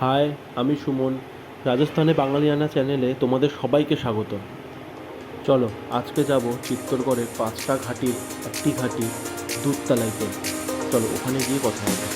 High, আমি সুমন। রাজস্থানে বাঙালিয়ানা চ্যানেলে তোমাদের সবাইকে স্বাগত। চলো আজকে যাব চিত্তরগড়ের 5টা ঘাটির একটি ঘাটি দুধতলাইতে। চলো ওখানে গিয়ে কথা হবে।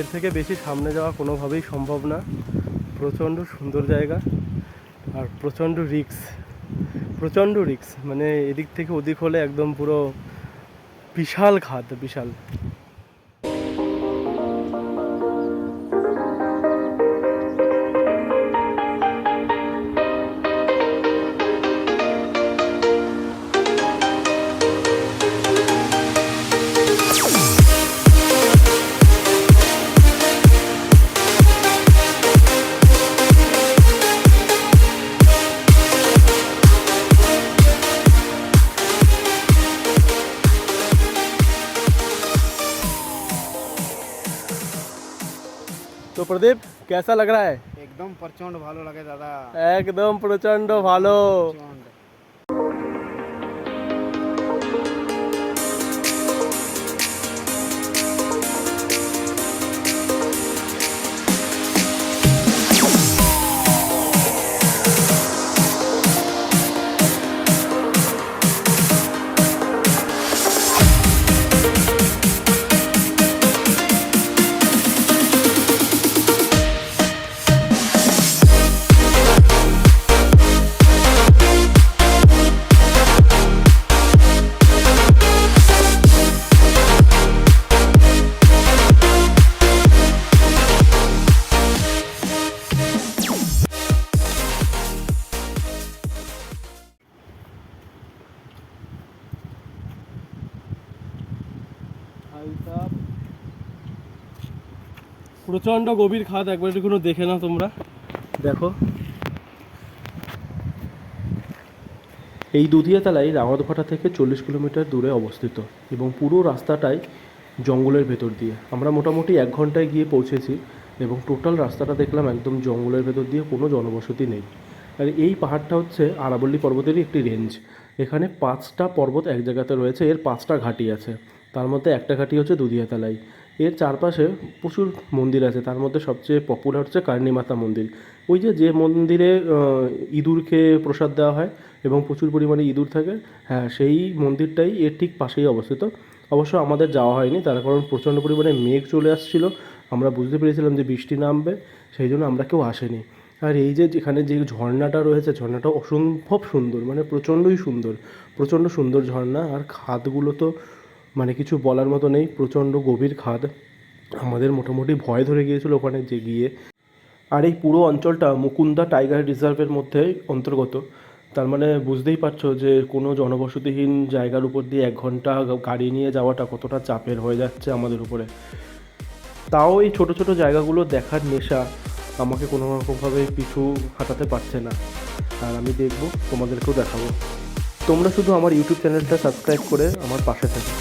এর থেকে বেশি সামনে যাওয়া কোনোভাবেই সম্ভব না। প্রচণ্ড সুন্দর জায়গা আর প্রচণ্ড রিক্স, মানে এদিক থেকে ওদিক হলে একদম পুরো বিশাল খাদ, বিশাল। तो प्रदीप कैसा लग रहा है? एकदम प्रचंड ভালো লাগে দাদা, একদম প্রচণ্ড ভালো। প্রচণ্ড। প্রচণ্ড গভীর খাদ, একবার একটু দেখে নাও তোমরা, দেখো। এই দুধিয়াতলাই রাঙাদভাটা থেকে 40 কিলোমিটার দূরে অবস্থিত এবং পুরো রাস্তাটাই জঙ্গলের ভেতর দিয়ে। আমরা মোটামুটি 1 ঘন্টায় গিয়ে পৌঁছেছি এবং টোটাল রাস্তাটা দেখলাম একদম জঙ্গলের ভেতর দিয়ে, কোনো জনবসতি নেই। আর এই পাহাড়টা হচ্ছে আরাবল্লী পর্বতেরই একটি রেঞ্জ। এখানে 5টা পর্বত এক জায়গাতে রয়েছে, এর 5টা ঘাটি আছে। তার মধ্যে একটা ঘাটি হচ্ছে দুধিয়াতলাই। এর চারপাশে প্রচুর মন্দির আছে, তার মধ্যে সবচেয়ে পপুলার হচ্ছে কার্নিমাতা মন্দির। ওই যে মন্দিরে ইঁদুরকে প্রসাদ দেওয়া হয় এবং প্রচুর পরিমাণে ইঁদুর থাকে, হ্যাঁ সেই মন্দিরটাই এর ঠিক পাশেই অবস্থিত। অবশ্য আমাদের যাওয়া হয়নি, তার কারণ প্রচণ্ড পরিমাণে মেঘ চলে আসছিলো। আমরা বুঝতে পেরেছিলাম যে বৃষ্টি নামবে, সেই জন্য আমরা কেউ আসেনি। আর এই যে যেখানে যে ঝর্ণাটা রয়েছে, ঝর্ণাটা অসম্ভব সুন্দর, মানে প্রচণ্ডই সুন্দর, প্রচণ্ড সুন্দর ঝর্ণা। আর খাদগুলো তো মানে কিছু বলার মতো নেই, প্রচণ্ড গভীর খাদ। আমাদের মোটামুটি ভয় ধরে গিয়েছিলো ওখানে যে গিয়ে। আর এই পুরো অঞ্চলটা মুকুন্দা টাইগার রিজার্ভের মধ্যে অন্তর্গত। তার মানে বুঝতেই পারছো যে কোনো জনবসতিহীন জায়গার উপর দিয়ে 1 ঘন্টা গাড়ি নিয়ে যাওয়াটা কতটা চাপের হয়ে যাচ্ছে আমাদের উপরে। তাও এই ছোটো ছোটো জায়গাগুলো দেখার নেশা আমাকে কোনো রকমভাবে পিছু হাঁটাতে পারছে না। আর আমি দেখবো, তোমাদেরকেও দেখাবো। তোমরা শুধু আমার ইউটিউব চ্যানেলটা সাবস্ক্রাইব করে আমার পাশে থাকো।